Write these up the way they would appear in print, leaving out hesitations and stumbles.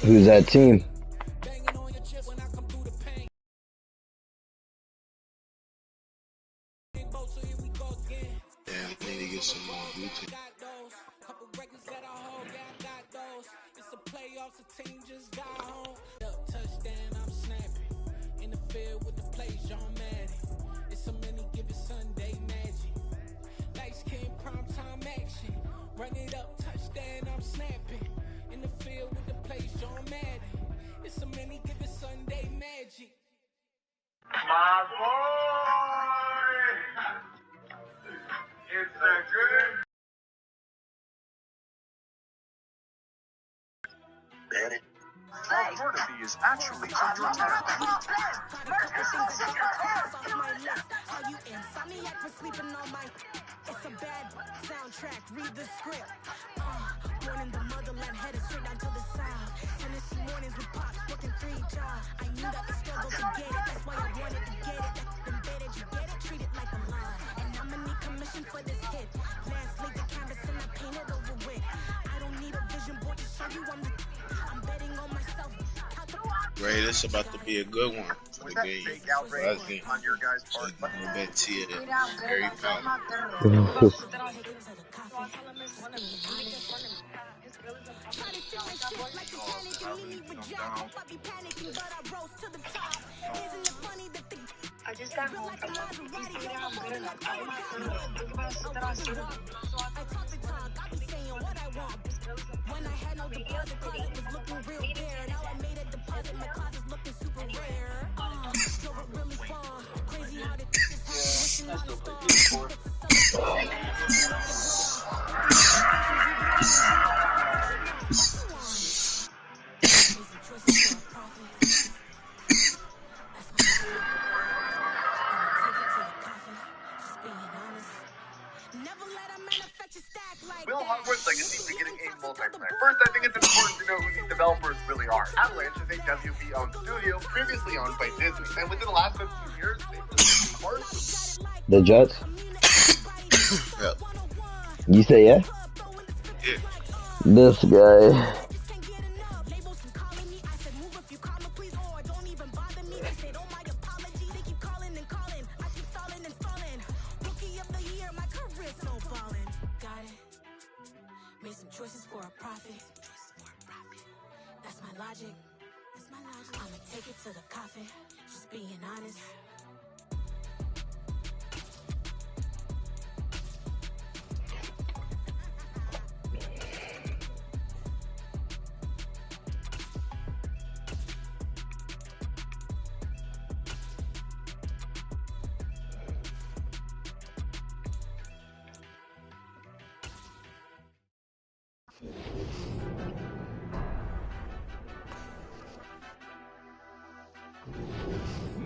Who's that team? Damn, I need to get some more YouTube. Run it up, touchdown, I'm snapping. In the field with the plays, John Madden. It's a many given Sunday magic. My boy! It's a good. Burnaby is actually under attack. It's a bad soundtrack, read the script. Born in the motherland, headed straight down to the south. Tennessee mornings with pops, working 3 jobs. I knew that the struggle to get it, that's why I wanted to get it. That's embedded, you get it, treat it like a lie. And I'ma need commission for this hit. Lance laid the canvas and I painted over with. I don't need a vision board to show you I'm betting on myself. Ray, this is about to be a good one for the game. Last game. On your guys' part. I bet Tia Harry Potter. I just got home from work. You figured out I'm good enough. I'm not good enough. Think about shit that I should have. When I had no deposit, closet was looking real bare. Now I made a deposit, my closet's looking super rare. Drove it really far. Crazy how this happened. Wishing on Will Hogwarts Legacy beginning a multiplayer. First, I think it's important to know who these developers really are. Avalanche is a WB-owned studio previously owned by Disney, and within the last 15 years, they've released cars. The Jets? Yep. You say yeah? Yeah. This guy. Made some choices for a profit. That's my logic. I'ma take it to the coffin. Just being honest.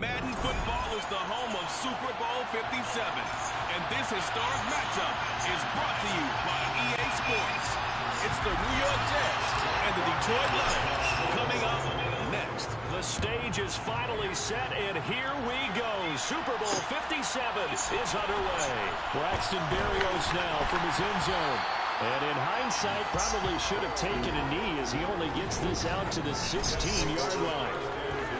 Madden football is the home of Super Bowl 57, and this historic matchup is brought to you by EA Sports. It's the New York Jets and the Detroit Lions coming up next. The stage is finally set, and here we go. Super Bowl 57 is underway. Braxton Berrios now from his end zone. And in hindsight, probably should have taken a knee as he only gets this out to the 16-yard line.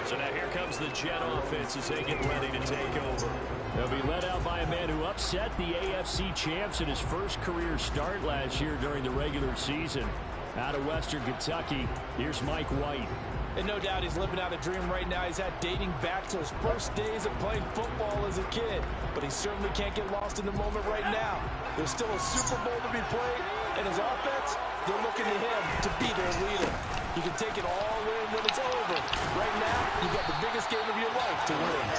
So now here comes the Jet offense as they get ready to take over. They'll be led out by a man who upset the AFC champs in his first career start last year during the regular season. Out of Western Kentucky, here's Mike White. And no doubt he's living out a dream right now. He's had dating back to his first days of playing football as a kid. But he certainly can't get lost in the moment right now. There's still a Super Bowl to be played, and his offense, they're looking to him to be their leader. You can take it all in when it's over. Right now, you've got the biggest game of your life to win.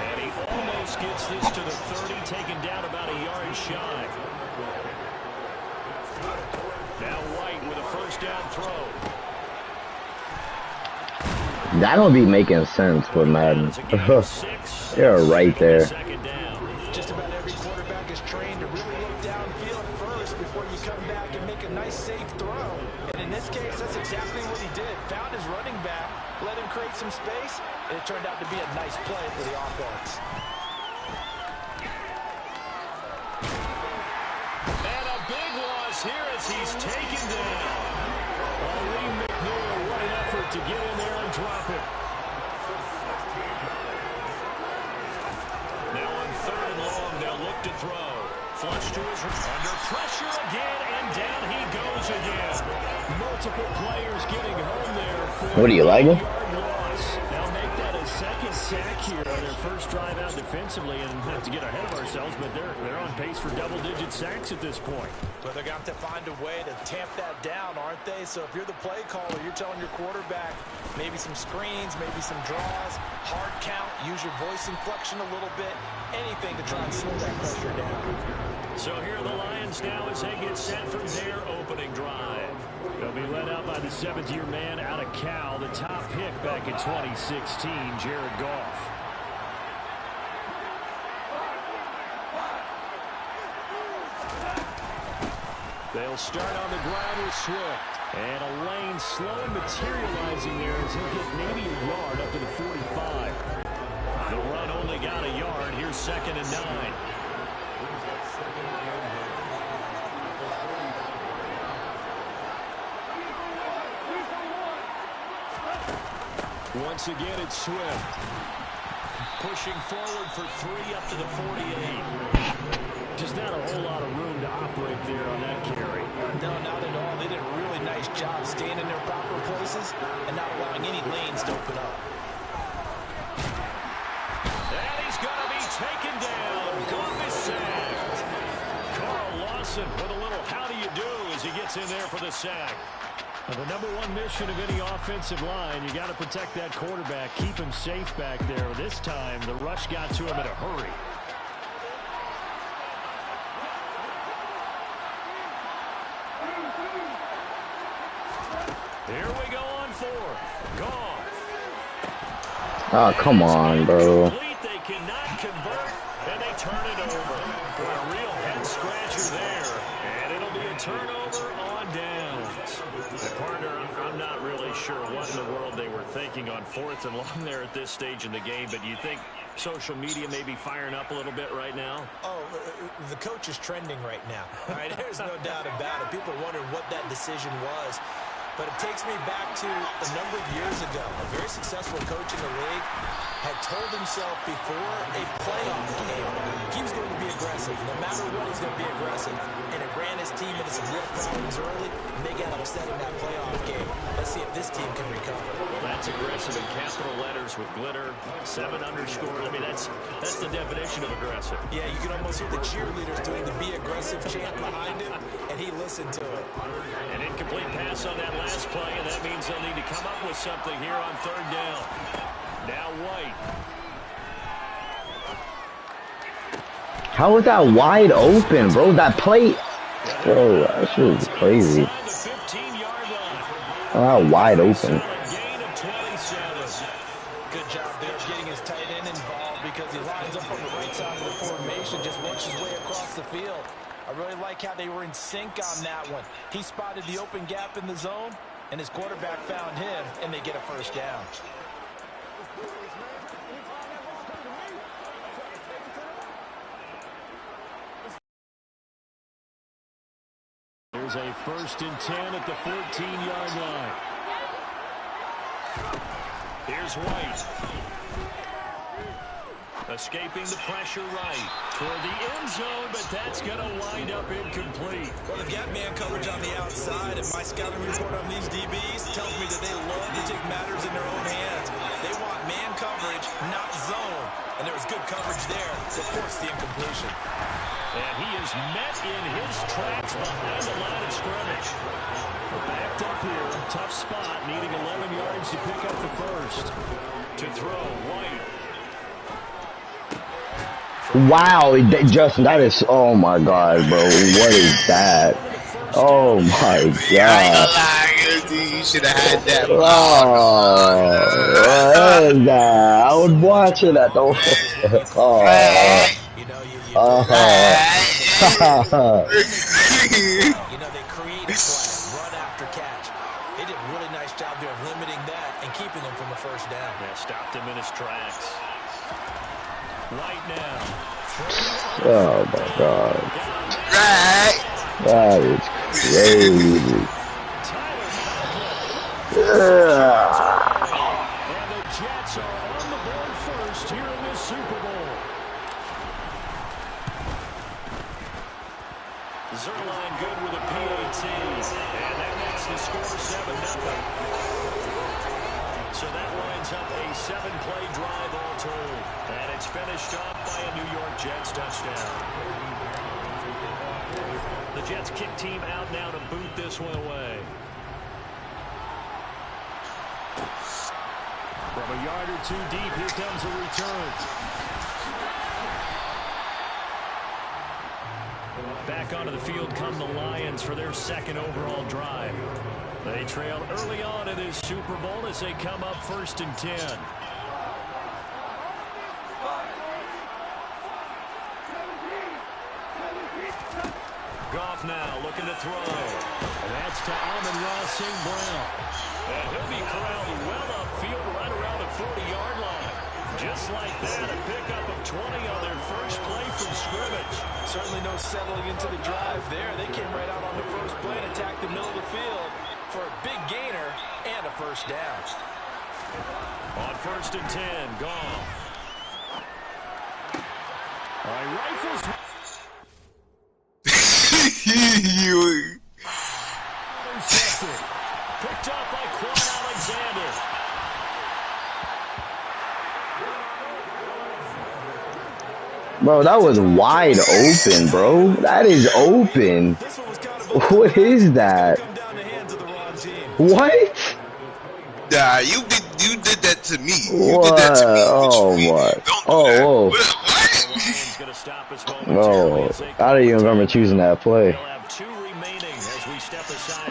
And he almost gets this to the 30, taken down about a yard shy. Now White with a first down throw. That don't be making sense with Madden. You're right there. Just about every quarterback is trained to really look downfield first before you come back and make a nice safe throw. And in this case, that's exactly what he did. Found his running back, let him create some space, and it turned out to be a nice play for the offense. And a big loss here as he's taken down. What an effort to get in there and drop it. Now on 3rd and long, they'll look to throw. Flush to his under pressure again, and down he goes again. Multiple players getting home there for What do you like it? They'll make that a second sack here on their first drive out defensively, and not to get ahead of ourselves, but they're on pace for double-digit sacks at this point. But they're going to have to find a way to tamp that down, aren't they? So if you're the play caller, you're telling your quarterback maybe some screens, maybe some draws, hard count, use your voice inflection a little bit, anything to try and slow that pressure down. So here are the Lions now as they get set for their opening drive. They'll be led out by the 7th-year man out of Cal, the top pick back in 2016, Jared Goff. They'll start on the ground with Swift. And a lane slowly materializing there as he'll get maybe a yard up to the 45. The run only got a yard. Here's 2nd and 9. Once again, it's Swift. Pushing forward for 3 up to the 48. Just not a whole lot of room to operate there on that carry. No, not at all. They did a really nice job staying in their proper places and not allowing any lanes to open up. And he's going to be taken down. Goff is sacked. Carl Lawson with a little how do you do as he gets in there for the sack. Now, the #1 mission of any offensive line, you got to protect that quarterback, keep him safe back there. This time, the rush got to him in a hurry. Here we go on 4th. Goff. Oh, come on, bro. They cannot convert, and they turn it over. For a real head scratcher there. And it'll be a turnover on downs. Partner, I'm not really sure what in the world they were thinking on 4th and long there at this stage in the game, but you think social media may be firing up a little bit right now? Oh, the coach is trending right now. All right, there's no doubt about it. People are wondering what that decision was. But it takes me back to a number of years ago. A very successful coach in the league had told himself before a playoff game he was going to be aggressive. No matter what, he's going to be aggressive. And it ran his team into some real problems early, and they got upset in that playoff game. Let's see if this team can recover. Well, that's aggressive in capital letters with glitter, 7 underscore. I mean, that's the definition of aggressive. Yeah, you can almost hear the cheerleaders doing the be aggressive chant behind him, and he listened to it. An incomplete pass on that last play, and that means they'll need to come up with something here on 3rd down. Now White. How was that wide open, bro? That play, bro, that shit was crazy. Oh, that wide open. Good job there getting his tight end involved because he lines up on the right side of the formation, just works his way across the field. I really like how they were in sync on that one. He spotted the open gap in the zone, and his quarterback found him, and they get a 1st down. There's a 1st and 10 at the 14-yard line. Here's White. Escaping the pressure right toward the end zone, but that's going to wind up incomplete. Well, they've got man coverage on the outside, and my scouting report on these DBs tells me that they love to take matters in their own hands. They want man coverage, not zone. And there was good coverage there that forced the incompletion. And he is met in his tracks behind the line of scrimmage. Backed up here, tough spot, needing 11 yards to pick up the 1st. To throw, White. Wow, Justin, that is, oh my god, bro, what is that? Oh my god. I ain't gonna lie, you should have had that. Oh, what is that? I was watching that though. Oh. You know, they create a play, run after catch. They did a really nice job there of limiting that and keeping him from a 1st down. Yeah, stopped him in his tracks. White now. Oh my god. That is crazy. Zerline good with a PAT. And that makes the score 7-0. So that lines up a 7-play drive all told. And it's finished off by a New York Jets touchdown. The Jets kick team out now to boot this one away. From a yard or two deep, here comes a return. Back onto the field come the Lions for their second overall drive. They trailed early on in this Super Bowl as they come up 1st and 10. Goff now looking to throw. That's to Amon-Ra St. Brown. And he'll be corralled well upfield right around the 40-yard line. Just like that, a pickup of 20 on their first play from scrimmage. Certainly no settling into the drive there. They came right out on the first play and attacked the middle of the field for a big gainer and a first down. On 1st and 10, Goff. All right, rifles. Intercepted. Picked up by Quan Alexander. Bro, that was wide open, bro. That is open. What is that? What? Nah, you did that to me. You What? did that to me. Oh, what? Oh, Oh, I don't even remember choosing that play.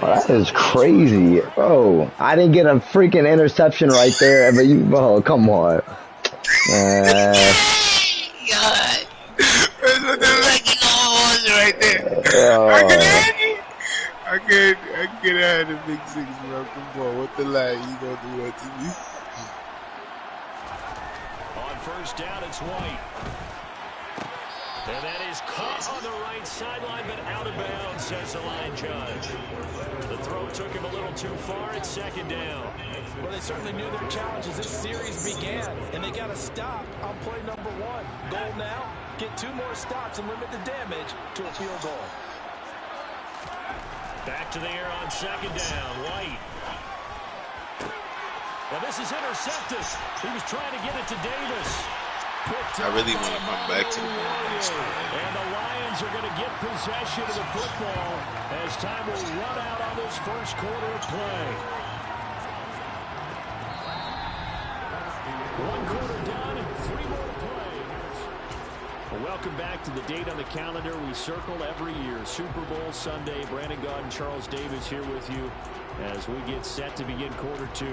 Oh, that is crazy. Bro, I didn't get a freaking interception right there, but you, bro, come on. God. That's what the lucky was right there. I could have the big six, bro. Come on, what the lie? You gonna do that to me? On 1st down, it's White. And that is caught on the right sideline, but out of bounds, says the line judge. The throw took him a little too far. It's 2nd down. Well, they certainly knew their challenge as this series began, and they got to stop on play number 1. Goal now, get 2 more stops and limit the damage to a field goal. Back to the air on 2nd down. White. Well, this is intercepted. He was trying to get it to Davis. I really want to come back to the Lions. And the Lions are going to get possession of the football as time will run out on this first quarter of play. 1 quarter done and 3 more to play. Well, welcome back to the date on the calendar we circle every year. Super Bowl Sunday. Brandon Gaud and Charles Davis here with you as we get set to begin quarter 2.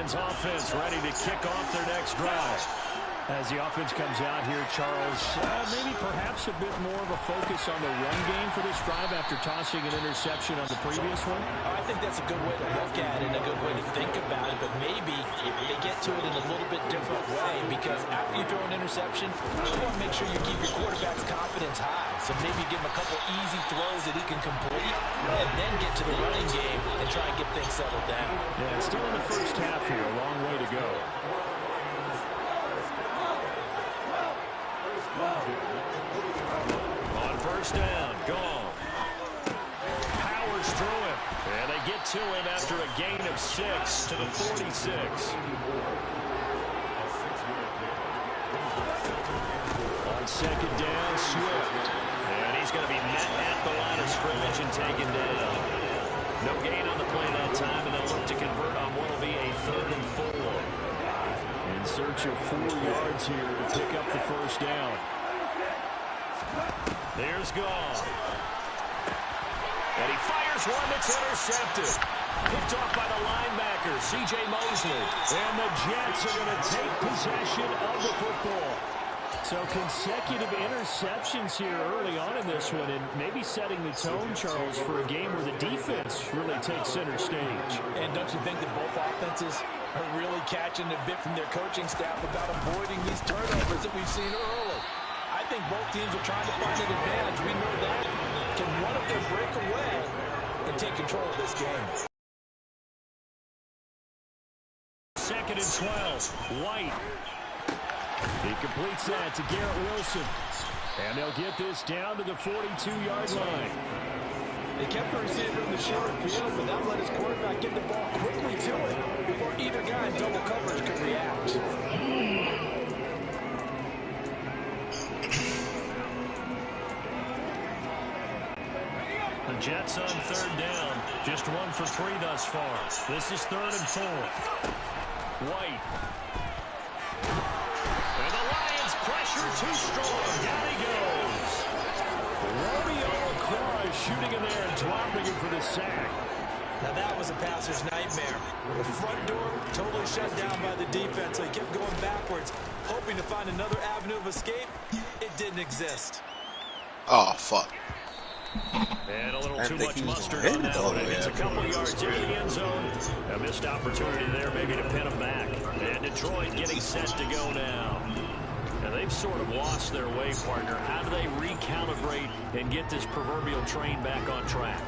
Offense ready to kick off their next drive. As the offense comes out here, Charles, maybe perhaps a bit more of a focus on the run game for this drive after tossing an interception on the previous one? I think that's a good way to look at it and a good way to think about it, but maybe they get to it in a little bit different way because after you throw an interception, you want to make sure you keep your quarterback's confidence high. So maybe give him a couple easy throws that he can complete and then get to the running game and try and get things settled down. Yeah, still in the first half here, a long way to go. On 1st down, gone. Powers through him, and they get to him after a gain of 6 to the 46. On 2nd down, Swift, and he's going to be met at the line of scrimmage and taken down. No gain on the play that time, and they'll look to convert on what will be a 3rd and 4. In search of 4 yards here to pick up the 1st down. There's Goff. And he fires one that's intercepted. Picked off by the linebacker, C.J. Mosley. And the Jets are going to take possession of the football. So consecutive interceptions here early on in this one, and maybe setting the tone, Charles, for a game where the defense really takes center stage. And don't you think that both offenses are really catching a bit from their coaching staff about avoiding these turnovers that we've seen early? I think both teams are trying to find an advantage. We know that. Can one of take control of this game. 2nd and 12. White. He completes that to Garrett Wilson. And they'll get this down to the 42-yard line. They kept the receiver in the short field, but that let his quarterback get the ball quickly to it before either guy in double coverage could react. The Jets on 3rd down. Just 1 for 3 thus far. This is 3rd and 4. White. And the Lions pressure too strong. Down he goes. Romeo across, shooting in there and dropping him for the sack. Now that was a passer's nightmare. The front door totally shut down by the defense, so he kept going backwards, hoping to find another avenue of escape. It didn't exist. Oh, fuck. And a little too much mustard on that one. It's a couple yards into the end zone. A missed opportunity there maybe to pin him back. And Detroit getting set to go now. And they've sort of lost their way, partner. How do they recalibrate and get this proverbial train back on track?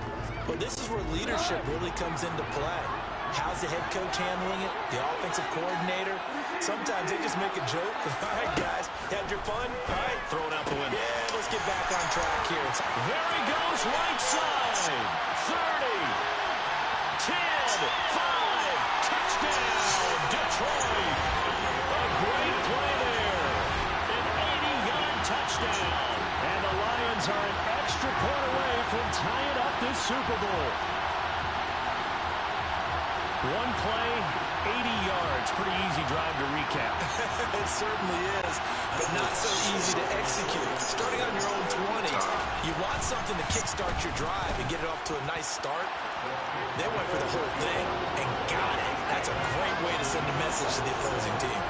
But this is where leadership really comes into play. How's the head coach handling it? The offensive coordinator? Sometimes they just make a joke. All right, guys, had your fun? All right. Throw it out the window. Yeah, let's get back on track here. There he goes, right side. 30, 10, 5, touchdown, Detroit. A great play there. An 80-yard touchdown. And the Lions are an extra point away from tying up this Super Bowl. One play, 80 yards. Pretty easy drive to recap. It certainly is, but not so easy to execute. Starting on your own 20, you want something to kickstart your drive and get it off to a nice start. They went for the whole thing and got it. That's a great way to send a message to the opposing team.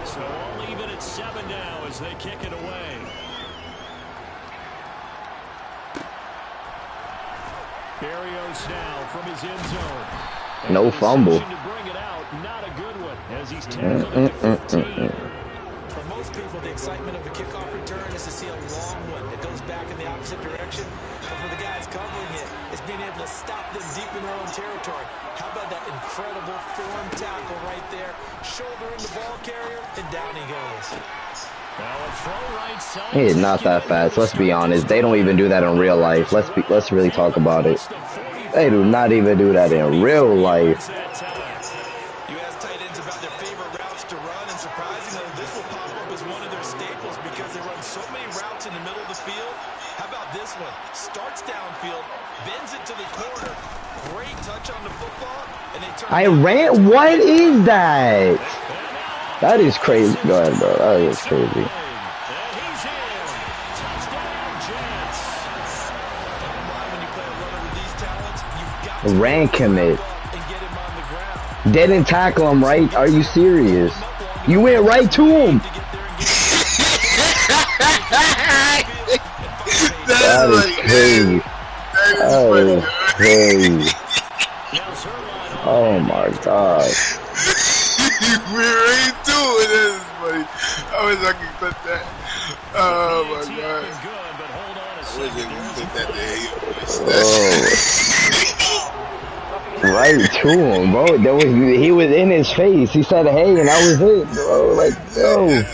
So all even at 7 now as they kick it away. Barrios now from his end zone. And no fumble. To bring it out, not a good one as he's tackled at the 15. For most people, the excitement of a kickoff return is to see a long one that goes back in the opposite direction. But for the guys covering it, it's being able to stop them deep in their own territory. How about that incredible form tackle right there? Shoulder in the ball carrier, and down he goes. He is not that fast. Let's be honest. They don't even do that in real life. Let's really talk about it. They do not even do that in real life. You ask tight ends about their favorite routes to run, and surprisingly, this will pop up as one of their staples because they run so many routes in the middle of the field. How about this one? Starts downfield, bends it to the corner. Great touch on the football, and they turn. I ran. What is that? That is crazy. Go ahead, bro. That is crazy. Ran commit. Didn't tackle him, right? Are you serious? You went right to him. That is crazy. That is crazy. Oh my God. We're right through it. That is funny. I wish I could clip that. Oh my God. I wish I could clip that there. Right to him, bro. He was in his face. He said, "Hey," and that was it, bro. Like, yo.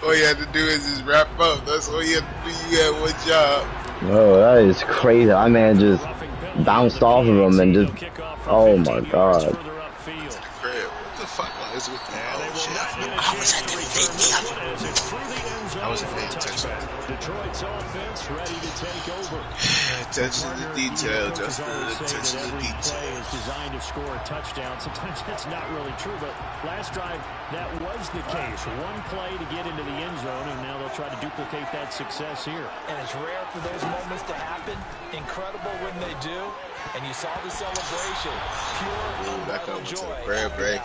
All you had to do is just wrap up. That's all you had to do. You had one job. Bro, that is crazy. That man just bounced off of him and just, oh my God. I wasn't paying attention. Detroit's offense ready to take over. Attention to detail, just attention to detail. Play is designed to score a touchdown. Sometimes that's not really true, but last drive that was the case. One play to get into the end zone, and now they'll try to duplicate that success here. And it's rare for those moments to happen. Incredible when they do. And you saw the celebration. Pure back up joy. break.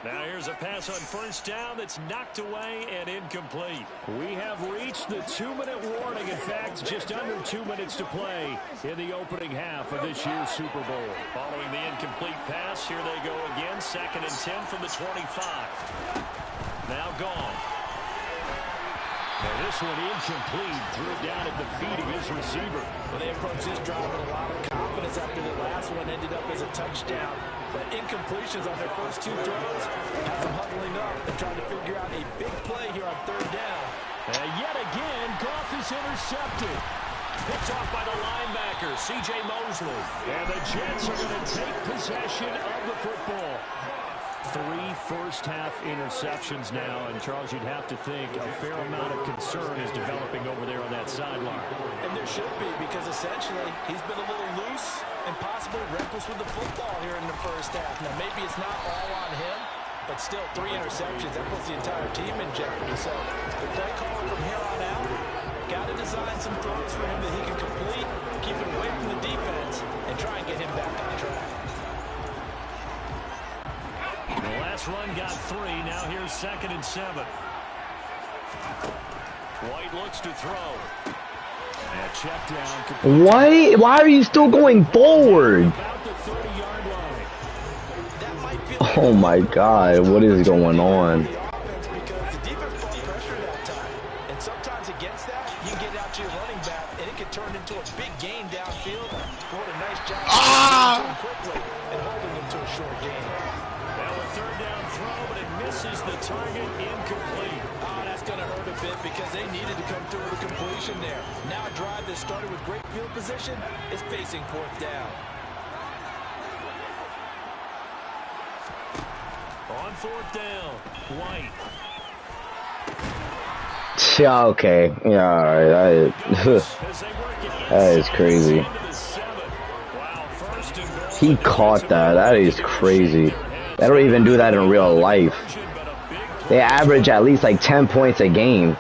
Now here's a pass on first down that's knocked away and incomplete. We have reached the 2-minute warning. In fact, just under 2 minutes to play in the opening half of this year's Super Bowl. Following the incomplete pass, here they go again. 2nd and 10 from the 25. Now gone. Now this one incomplete. Threw it down at the feet of his receiver. Well, they approached this drive with a lot of confidence after the last one ended up as a touchdown. But incompletions on their first 2 throws have them huddling up and trying to figure out a big play here on 3rd down. And yet again, Goff is intercepted. Picked off by the linebacker, C.J. Mosley. And the Jets are going to take possession of the football. 3 first-half interceptions now, and Charles, you'd have to think a fair amount of concern is developing over there on that sideline. And there should be, because essentially he's been a little loose and possibly reckless with the football here in the first half. Now, maybe it's not all on him, but still 3 interceptions. That puts the entire team in jeopardy. So the play call from here on out, got to design some throws for him that he can complete, keep it away from the defense, and try and get him back on track. The last run got 3. Now here's 2nd and 7. White looks to throw. And a check down. What? Why are you still going forward? About the 30-yard line. Oh my God, what is going on? Because the defense brought pressure that time. And sometimes against that, you get out to your running back, and it can turn into a big gain downfield. What a nice job getting to him quickly and holding him to a short gain. Now a 3rd down throw, but it misses the target, incomplete. That's going to hurt a bit because they needed to come through with a completion there. Now a drive that started with great field position is facing 4th down. On 4th down, White. Yeah, okay. Yeah, alright. That is crazy. He caught that. That is crazy. They don't even do that in real life. They average at least like 10 points a game.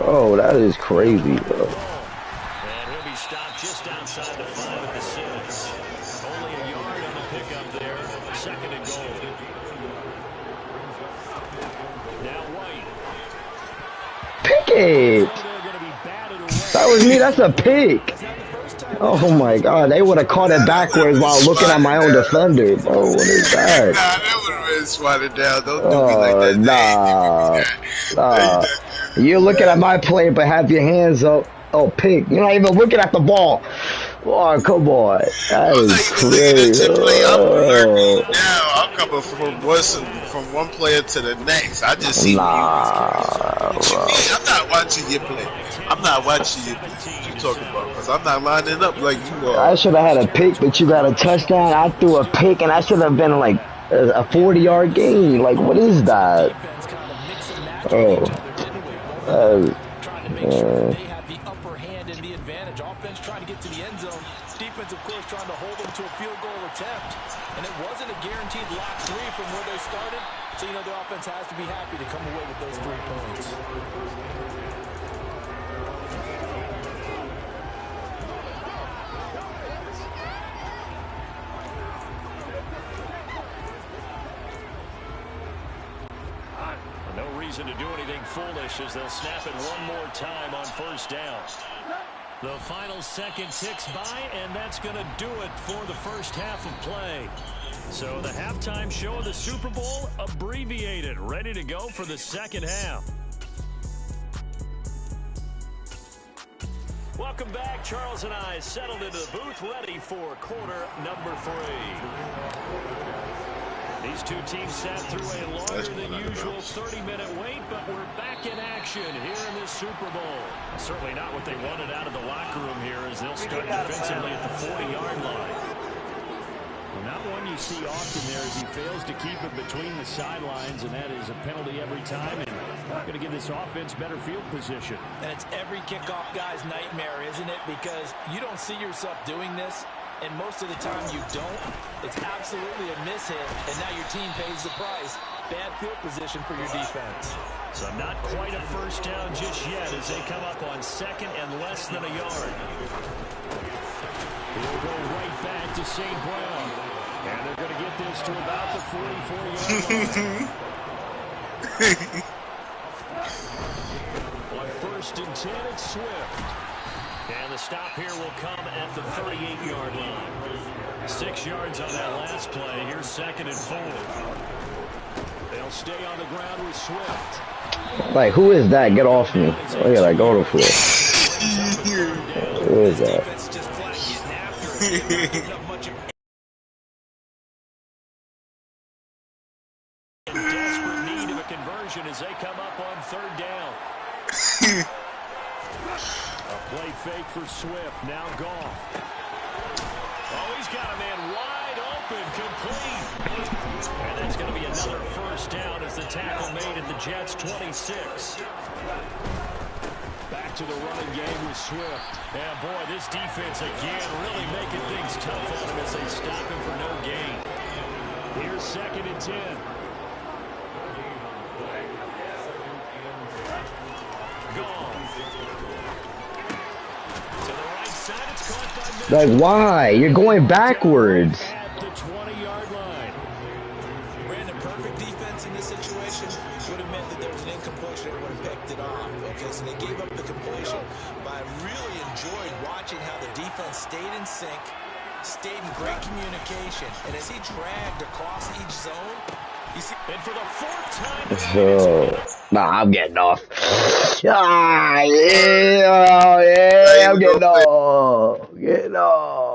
Oh, that is crazy, bro. And he'll be stopped just outside the 5 at the 6. Only a yard on the pickup there. 2nd and goal. Now White. Pick it! That was me. That's a pick. Oh my God, they would have caught it backwards while looking at my own defender. Bro, what is that? Nah, that would have been swatted down. Don't do me like that. Nah. You're looking at my play, but have your hands up. Oh, pick. You're not even looking at the ball. Oh, come on. That is crazy. I'm coming from one player to the next. I just see what you mean. I'm not watching your play. I'm not watching you. What you talking about? Because I'm not lining up like you are. I should have had a pick, but you got a touchdown. I threw a pick, and I should have been like a 40-yard gain. Like, what is that? Oh. Trying to make sure they have the upper hand and the advantage. Offense trying to get to the end zone. Defense, of course, trying to hold them to a field goal attempt. And it wasn't a guaranteed lock 3 from where they started. So, you know, the offense has to be happy to come away with those 3 points. No reason to do anything foolish as they'll snap it one more time on 1st down. The final second ticks by, and that's going to do it for the first half of play. So the halftime show of the Super Bowl abbreviated, ready to go for the second half. Welcome back. Charles and I settled into the booth, ready for quarter number 3. These two teams sat through a longer than usual 30-minute wait, but we're back in action here in this Super Bowl. Certainly not what they wanted out of the locker room here as they'll start defensively at the 40-yard line. Well, not one you see often there as he fails to keep it between the sidelines, and that is a penalty every time, and not going to give this offense better field position. And it's every kickoff guy's nightmare, isn't it? Because you don't see yourself doing this. And most of the time you don't. It's absolutely a mishit, and now your team pays the price. Bad field position for your defense. So not quite a first down just yet as they come up on 2nd and less than a yard. He'll go right back to St. Brown. And they're going to get this to about the 44-yard line. On 1st and 10, it's Swift. And the stop here will come at the 38-yard line. 6 yards on that last play. Here's 2nd and 4. They'll They'll stay on the ground with Swift. Like, who is that? Get off me. Look at that. Go to floor. Who is that? Desperate need of a conversion as they come up on third down. A play fake for Swift. Now Goff. Oh, he's got a man wide open, complete. And that's going to be another first down as the tackle made at the Jets' 26. Back to the running game with Swift. And boy, this defense again really making things tough on him as they stop him for no gain. Here's 2nd and 10. Like, why? You're going backwards. At the 20-yard line. Brandon, perfect defense in this situation would have meant that there was an incompletion that would have picked it off. Okay, so they gave up the completion. But I really enjoyed watching how the defense stayed in sync, stayed in great communication, and as he dragged across each zone, you see, and for the 4th time, nah, I'm getting off. Yeah, I'm getting off. Getting off.